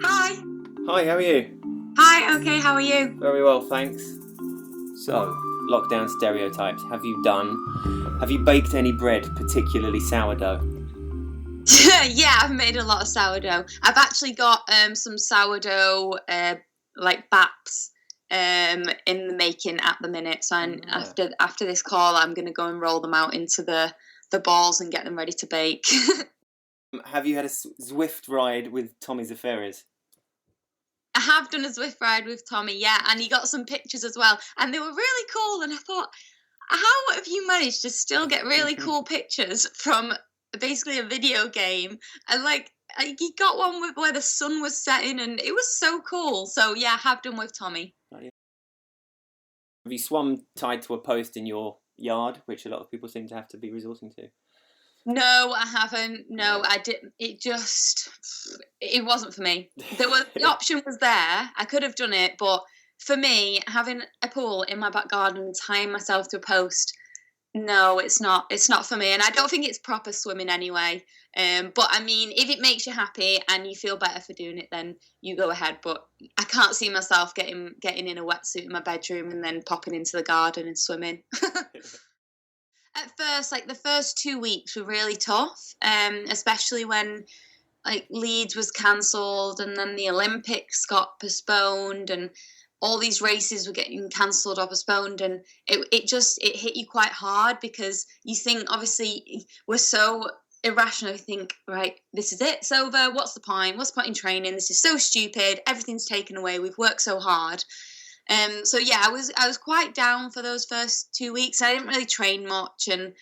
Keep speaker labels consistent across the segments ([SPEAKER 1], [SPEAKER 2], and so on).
[SPEAKER 1] Hi.
[SPEAKER 2] Hi, how are you?
[SPEAKER 1] Hi, okay, how are you?
[SPEAKER 2] Very well, thanks. So, lockdown stereotypes. Have you baked any bread, particularly sourdough?
[SPEAKER 1] Yeah, I've made a lot of sourdough. I've actually got some sourdough like baps in the making at the minute. So after this call, I'm gonna go and roll them out into the balls and get them ready to bake.
[SPEAKER 2] Have you had a Zwift ride with Tommy Zaferes?
[SPEAKER 1] I have done a Zwift ride with Tommy, yeah, and he got some pictures as well, and they were really cool. And I thought, how have you managed to still get really cool pictures from basically a video game? And like he got one with where the sun was setting, and it was so cool. So yeah, I have done with Tommy.
[SPEAKER 2] Have you swum tied to a post in your yard, which a lot of people seem to have to be resorting to?
[SPEAKER 1] No, I haven't. No, I didn't. It wasn't for me. The option was there. I could have done it, but for me, having a pool in my back garden and tying myself to a post, no, it's not. It's not for me, and I don't think it's proper swimming anyway. But I mean, if it makes you happy and you feel better for doing it, then you go ahead. But I can't see myself getting in a wetsuit in my bedroom and then popping into the garden and swimming. At first, like the first 2 weeks were really tough, especially when like Leeds was cancelled and then the Olympics got postponed and all these races were getting cancelled or postponed, and it hit you quite hard because you think, obviously we're so irrational. You think, right, this is it, it's over, what's the point in training, this is so stupid, everything's taken away, we've worked so hard. So yeah, I was quite down for those first 2 weeks. I didn't really train much, and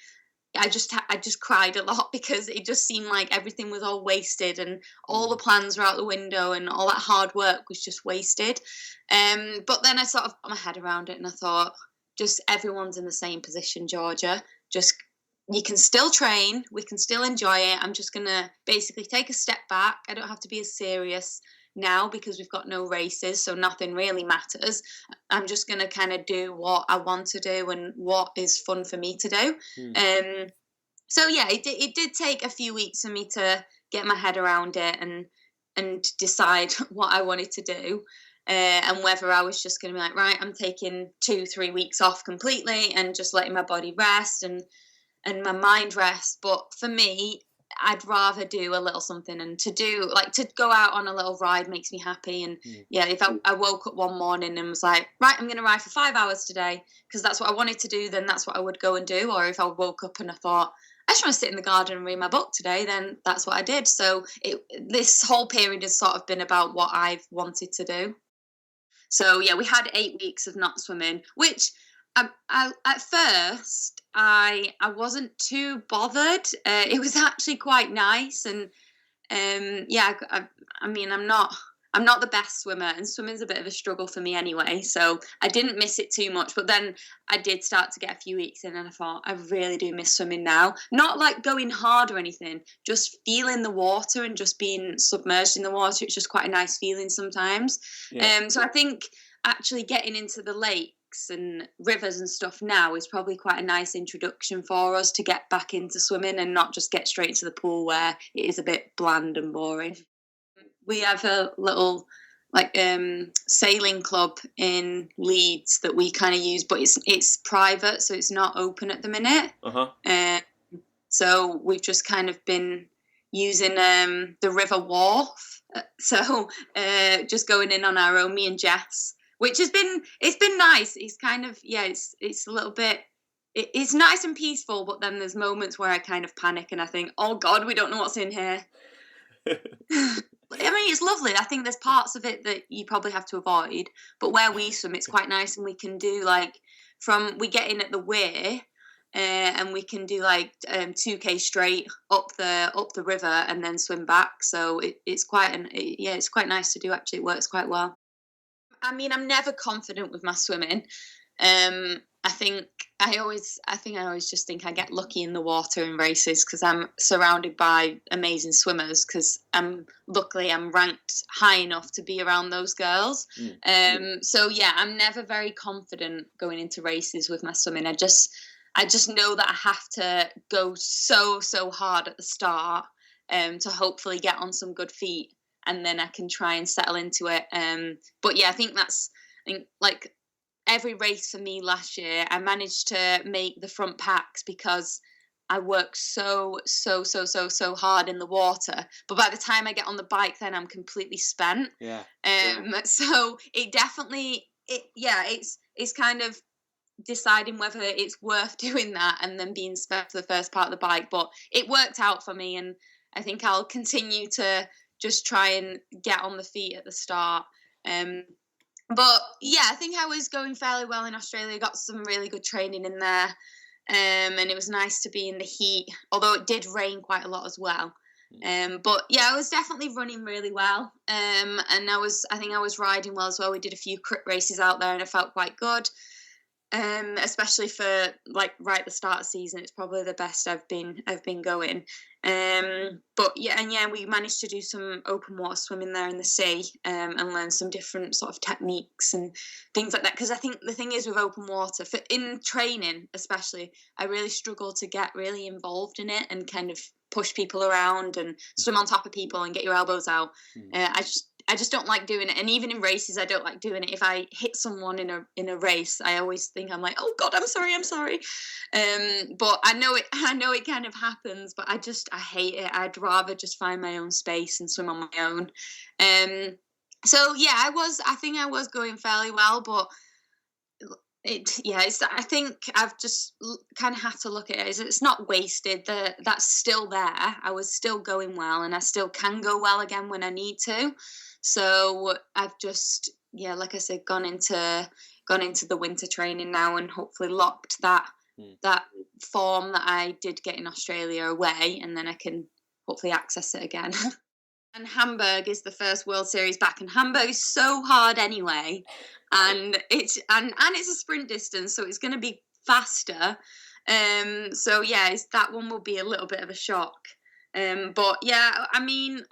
[SPEAKER 1] I just cried a lot because it just seemed like everything was all wasted and all the plans were out the window and all that hard work was just wasted. But then I sort of got my head around it and I thought, just everyone's in the same position, Georgia. Just you can still train, we can still enjoy it. I'm just gonna basically take a step back. I don't have to be as serious now because we've got no races, so nothing really matters. I'm just going to kind of do what I want to do and what is fun for me to do. So yeah, it did take a few weeks for me to get my head around it and decide what I wanted to do. And whether I was just going to be like, right, I'm taking 2-3 weeks off completely and just letting my body rest and my mind rest. But for me, I'd rather do a little something, and to go out on a little ride makes me happy. And yeah, if I woke up one morning and was like, right, I'm going to ride for 5 hours today because that's what I wanted to do, then that's what I would go and do. Or if I woke up and I thought, I just want to sit in the garden and read my book today, then that's what I did. So this whole period has sort of been about what I've wanted to do. So yeah, we had 8 weeks of not swimming, which at first I wasn't too bothered. It was actually quite nice, and yeah, I mean, I'm not the best swimmer, and swimming's a bit of a struggle for me anyway. So I didn't miss it too much, but then I did start to get a few weeks in, and I thought I really do miss swimming now. Not like going hard or anything, just feeling the water and just being submerged in the water. It's just quite a nice feeling sometimes.
[SPEAKER 2] Yeah.
[SPEAKER 1] So I think actually getting into the lakes and rivers and stuff now is probably quite a nice introduction for us to get back into swimming and not just get straight to the pool where it is a bit bland and boring. We have a little like sailing club in Leeds that we kind of use, but it's private, so it's not open at the minute. So we've just kind of been using the River Wharf, so just going in on our own, me and Jess, which it's been nice. It's kind of, yeah, it's a little bit, it's nice and peaceful, but then there's moments where I kind of panic and I think, oh God, we don't know what's in here. I mean, it's lovely. I think there's parts of it that you probably have to avoid, but where we swim, it's quite nice, and we can do like we get in at the weir, and we can do like 2K straight up the river and then swim back. So it's quite nice to do. Actually, it works quite well. I mean, I'm never confident with my swimming. I think I always just think I get lucky in the water in races because I'm surrounded by amazing swimmers, because luckily I'm ranked high enough to be around those girls. So yeah, I'm never very confident going into races with my swimming. I just know that I have to go so hard at the start to hopefully get on some good feet, and then I can try and settle into it. But yeah, I think like every race for me last year, I managed to make the front packs because I work so hard in the water. But by the time I get on the bike, then I'm completely spent.
[SPEAKER 2] Yeah.
[SPEAKER 1] So it definitely, it's kind of deciding whether it's worth doing that and then being spent for the first part of the bike. But it worked out for me, and I think I'll continue to just try and get on the feet at the start. But yeah, I think I was going fairly well in Australia. Got some really good training in there. And it was nice to be in the heat, although it did rain quite a lot as well. But yeah, I was definitely running really well. And I think I was riding well as well. We did a few crit races out there, and I felt quite good. Especially for like right at the start of the season, it's probably the best I've been going. But yeah, we managed to do some open water swimming there in the sea, and learn some different sort of techniques and things like that. Because I think the thing is with open water, in training especially, I really struggle to get really involved in it and kind of push people around and swim on top of people and get your elbows out. I just don't like doing it, and even in races, I don't like doing it. If I hit someone in a race, I always think I'm like, oh God, I'm sorry. But I know it kind of happens, but I hate it. I'd rather just find my own space and swim on my own. So yeah, I think I was going fairly well, but I think I've just kind of have to look at it as it's not wasted. That's still there. I was still going well, and I still can go well again when I need to. So I've just, like I said, gone into the winter training now, and hopefully locked that form that I did get in Australia away, and then I can hopefully access it again. And Hamburg is the first World Series back, and Hamburg is so hard anyway, and it's a sprint distance, so it's going to be faster. So yeah, that one will be a little bit of a shock. But yeah, I mean,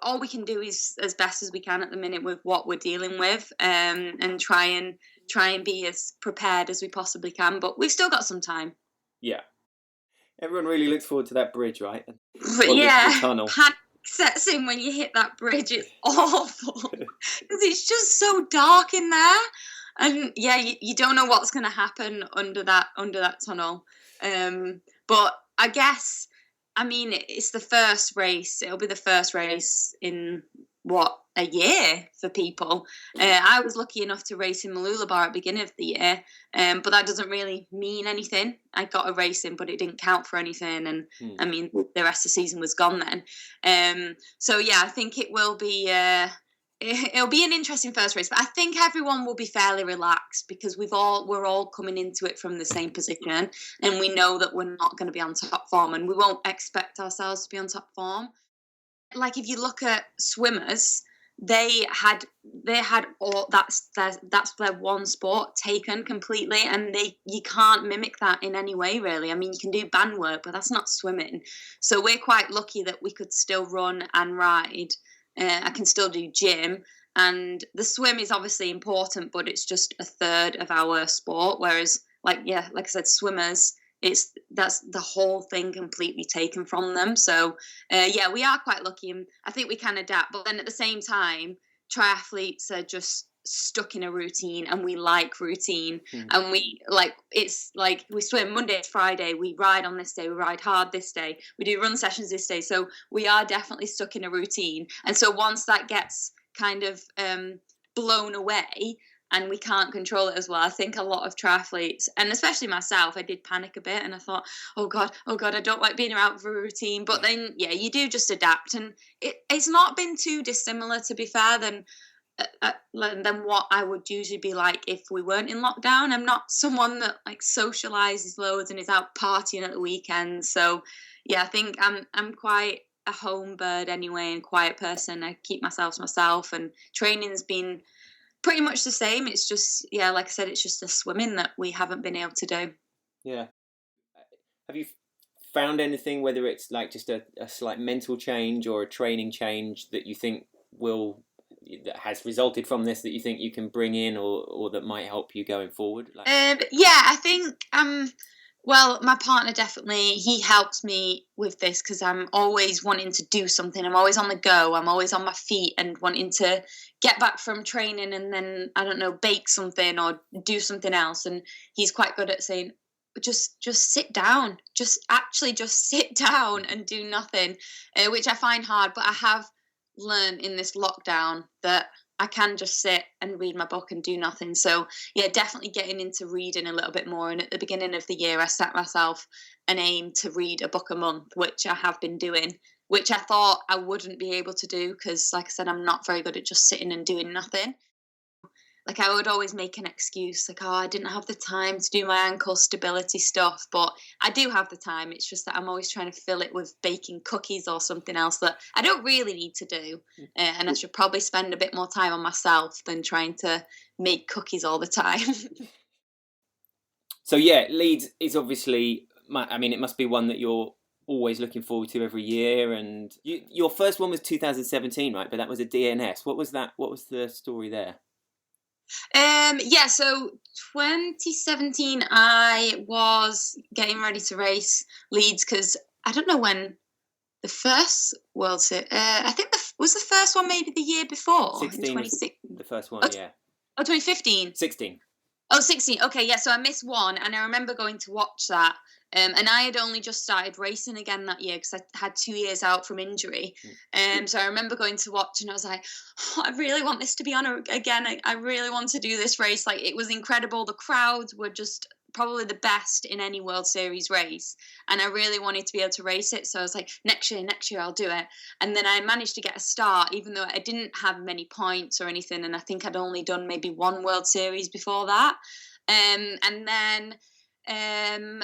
[SPEAKER 1] all we can do is as best as we can at the minute with what we're dealing with, and try and be as prepared as we possibly can. But we've still got some time.
[SPEAKER 2] Yeah, everyone really looks forward to that bridge, right?
[SPEAKER 1] But yeah,
[SPEAKER 2] the tunnel.
[SPEAKER 1] Panic sets in when you hit that bridge. It's awful because it's just so dark in there, and yeah, you don't know what's going to happen under that tunnel. But I guess, I mean, it's the first race. It'll be the first race in a year for people. I was lucky enough to race in Mooloolaba at the beginning of the year, but that doesn't really mean anything. I got a race in, but it didn't count for anything, and I mean, the rest of the season was gone then. So yeah, I think it will be. It'll be an interesting first race, but I think everyone will be fairly relaxed because we're all coming into it from the same position, and we know that we're not going to be on top form, and we won't expect ourselves to be on top form. Like if you look at swimmers, they had all that's their one sport taken completely, and you can't mimic that in any way really. I mean, you can do band work, but that's not swimming. So we're quite lucky that we could still run and ride. I can still do gym, and the swim is obviously important, but it's just a third of our sport. Whereas, like I said, swimmers, that's the whole thing completely taken from them. So we are quite lucky, and I think we can adapt. But then at the same time, triathletes are just stuck in a routine, and we like routine, and it's like we swim Monday to Friday, we ride on this day, we ride hard this day, we do run sessions this day, so we are definitely stuck in a routine. And so once that gets kind of blown away and we can't control it as well, I think a lot of triathletes, and especially myself, I did panic a bit, and I thought, oh god, I don't like being out of a routine. But then you do just adapt, and it's not been too dissimilar, to be fair, than what I would usually be like if we weren't in lockdown. I'm not someone that like socializes loads and is out partying at the weekend. So yeah, I think I'm quite a home bird anyway, and quiet person. I keep myself to myself, and training's been pretty much the same. It's just, like I said, it's just the swimming that we haven't been able to do.
[SPEAKER 2] Yeah. Have you found anything, whether it's like just a slight mental change or a training change that you think that has resulted from this, that you think you can bring in or that might help you going forward?
[SPEAKER 1] I think Well, my partner definitely, he helps me with this because I'm always wanting to do something. I'm always on the go. I'm always on my feet and wanting to get back from training and then, I don't know, bake something or do something else. And he's quite good at saying, just sit down. Just sit down and do nothing, which I find hard. But I have learned in this lockdown that I can just sit and read my book and do nothing. So yeah, definitely getting into reading a little bit more. And at the beginning of the year, I set myself an aim to read a book a month, which I have been doing, which I thought I wouldn't be able to do because, like I said, I'm not very good at just sitting and doing nothing. Like I would always make an excuse, like, oh, I didn't have the time to do my ankle stability stuff, but I do have the time. It's just that I'm always trying to fill it with baking cookies or something else that I don't really need to do. And I should probably spend a bit more time on myself than trying to make cookies all the time.
[SPEAKER 2] So yeah, Leeds is obviously, I mean, it must be one that you're always looking forward to every year. And your first one was 2017, right? But that was a DNS. What was that? What was the story there?
[SPEAKER 1] Yeah, so 2017, I was getting ready to race Leeds because I don't know when the first World Series. I think was the first one maybe the year before.
[SPEAKER 2] 16 was the first one, yeah.
[SPEAKER 1] Oh, 2015.
[SPEAKER 2] 16.
[SPEAKER 1] Oh, 16. Okay, yeah. So I missed one, and I remember going to watch that. And I had only just started racing again that year because I had 2 years out from injury. So I remember going to watch, and I was like, oh, I really want this to be on again. I really want to do this race. Like, it was incredible. The crowds were just probably the best in any World Series race, and I really wanted to be able to race it. So I was like, next year I'll do it. And then I managed to get a start, even though I didn't have many points or anything, and I think I'd only done maybe one World Series before that. And then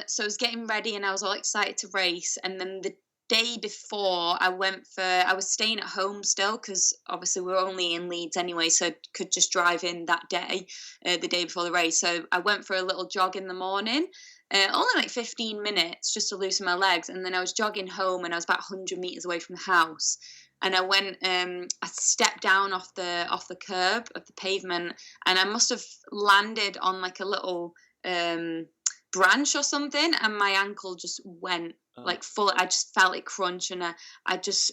[SPEAKER 1] so I was getting ready and I was all excited to race, and then the day before I was staying at home still because obviously we were only in Leeds anyway, so I could just drive in that day, the day before the race. So I went for a little jog in the morning, only like 15 minutes just to loosen my legs, and then I was jogging home and I was about 100 meters away from the house, and I went I stepped down off the curb of the pavement, and I must have landed on like a little branch or something, and my ankle just went like full. I just felt it crunch, and I just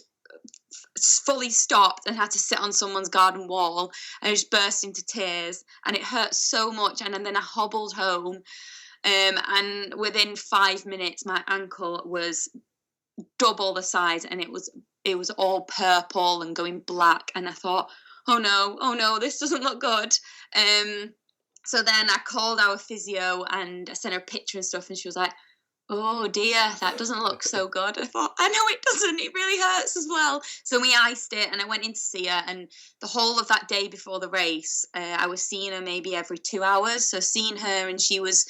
[SPEAKER 1] fully stopped and had to sit on someone's garden wall. I just burst into tears, and it hurt so much. And then I hobbled home, and within 5 minutes my ankle was double the size, and it was all purple and going black, and I thought, oh no, this doesn't look good. So then I called our physio and I sent her a picture and stuff, and she was like, oh dear, that doesn't look so good. I thought, I know it doesn't, it really hurts as well. So we iced it, and I went in to see her, and the whole of that day before the race, I was seeing her maybe every 2 hours. So seeing her, and she was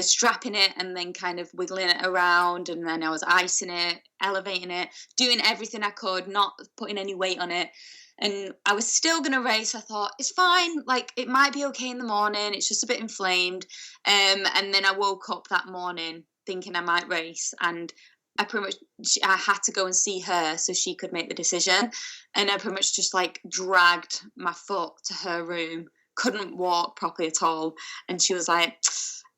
[SPEAKER 1] strapping it and then kind of wiggling it around, and then I was icing it, elevating it, doing everything I could, not putting any weight on it. And I was still going to race. I thought, it's fine. Like, it might be okay in the morning. It's just a bit inflamed. And then I woke up that morning thinking I might race. And I had to go and see her so she could make the decision. And I pretty much just, like, dragged my foot to her room. Couldn't walk properly at all. And she was like,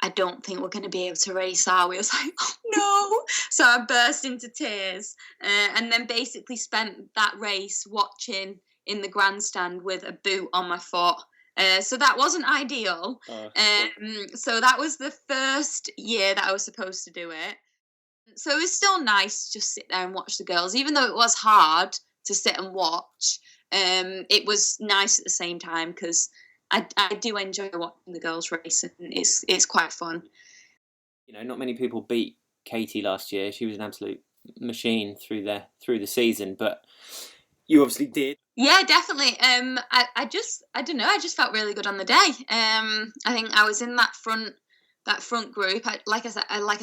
[SPEAKER 1] I don't think we're going to be able to race, are we? I was like, oh, no. So I burst into tears, and then basically spent that race watching in the grandstand with a boot on my foot. So that wasn't ideal. So that was the first year that I was supposed to do it. So it was still nice to just sit there and watch the girls, even though it was hard to sit and watch. It was nice at the same time because I do enjoy watching the girls race, and it's quite fun.
[SPEAKER 2] You know, not many people beat Katie last year. She was an absolute machine through the season, but you obviously did.
[SPEAKER 1] Yeah, definitely. I don't know. I just felt really good on the day. I think I was in that front group. Like I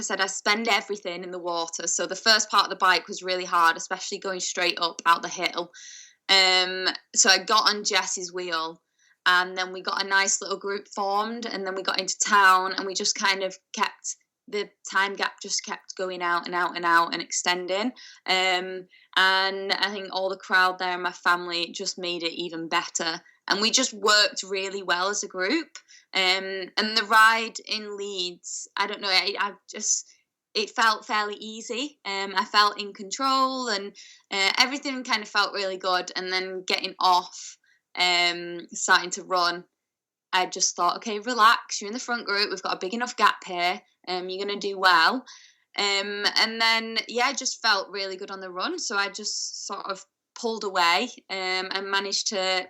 [SPEAKER 1] said, I spend everything in the water. So the first part of the bike was really hard, especially going straight up out the hill. So I got on Jess's wheel, and then we got a nice little group formed, and then we got into town, and we just kind of kept the time gap just kept going out and out and out and extending. And I think all the crowd there and my family just made it even better. And we just worked really well as a group. And the ride in Leeds, I don't know, it felt fairly easy. I felt in control, and everything kind of felt really good. And then getting off, starting to run, I just thought, okay, relax. You're in the front group. We've got a big enough gap here. You're going to do well. And then, yeah, I just felt really good on the run. So I just sort of pulled away, and managed to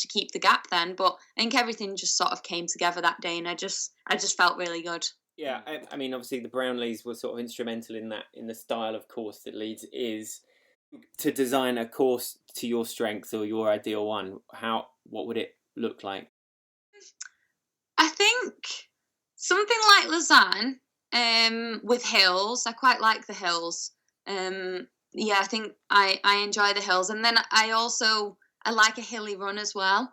[SPEAKER 1] keep the gap then. But I think everything just sort of came together that day, and I just felt really good.
[SPEAKER 2] Yeah, I mean, obviously the Brownlees were sort of instrumental in that, in the style of course that Leeds is. To design a course to your strengths or your ideal one, what would it look like?
[SPEAKER 1] I think something like Lausanne, with hills. I quite like the hills. Yeah, I think I enjoy the hills, and then I like a hilly run as well.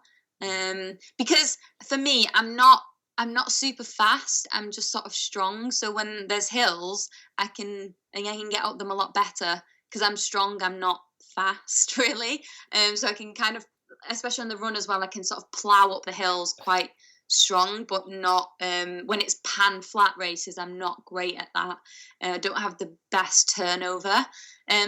[SPEAKER 1] Because for me, I'm not super fast. I'm just sort of strong. So when there's hills, I can get up them a lot better because I'm strong. I'm not fast really. So I can kind of, especially on the run as well, I can sort of plow up the hills quite strong, but not when it's pan flat races. I'm not great at that. I don't have the best turnover.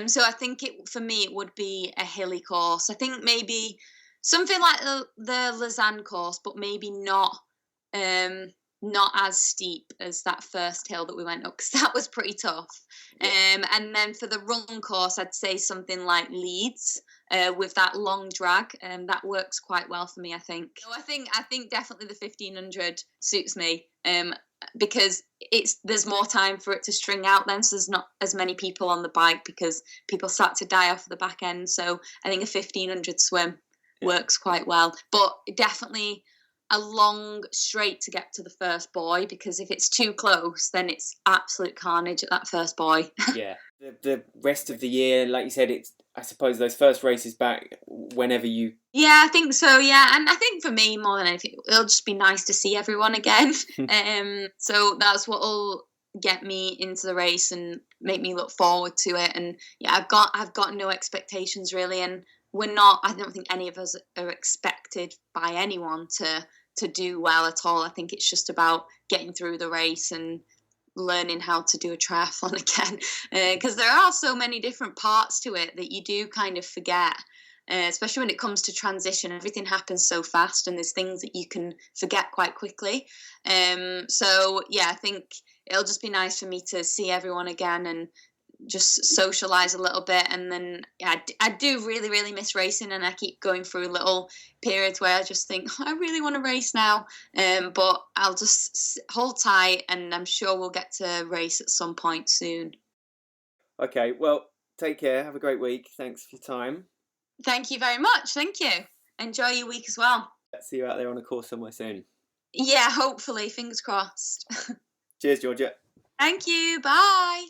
[SPEAKER 1] So I think for me it would be a hilly course. I think maybe something like the Lausanne course, but maybe not as steep as that first hill that we went up, because that was pretty tough. And then for the run course, I'd say something like Leeds, with that long drag, that works quite well for me, I think. So I think definitely the 1500 suits me, because there's more time for it to string out then, so there's not as many people on the bike because people start to die off the back end. So I think a 1500 swim works quite well, but definitely a long straight to get to the first buoy, because if it's too close, then it's absolute carnage at that first buoy.
[SPEAKER 2] Yeah, the rest of the year, like you said, I suppose those first races back whenever you.
[SPEAKER 1] Yeah, I think so. Yeah, and I think for me more than anything, it'll just be nice to see everyone again. So that's what'll get me into the race and make me look forward to it. And yeah, I've got no expectations really, and we're not. I don't think any of us are expected by anyone to do well at all. I think it's just about getting through the race and learning how to do a triathlon again, because there are so many different parts to it that you do kind of forget, especially when it comes to transition. Everything happens so fast, and there's things that you can forget quite quickly. So yeah, I think it'll just be nice for me to see everyone again and just socialize a little bit. And then yeah, I do really really miss racing, and I keep going through little periods where I just think, I really want to race now, but I'll just hold tight, and I'm sure we'll get to race at some point soon.
[SPEAKER 2] Okay, well, take care, have a great week, thanks for your time.
[SPEAKER 1] Thank you very much. Thank you. Enjoy your week as well.
[SPEAKER 2] See you out there on a course somewhere soon.
[SPEAKER 1] Yeah, hopefully, fingers crossed.
[SPEAKER 2] Cheers, Georgia.
[SPEAKER 1] Thank you. Bye.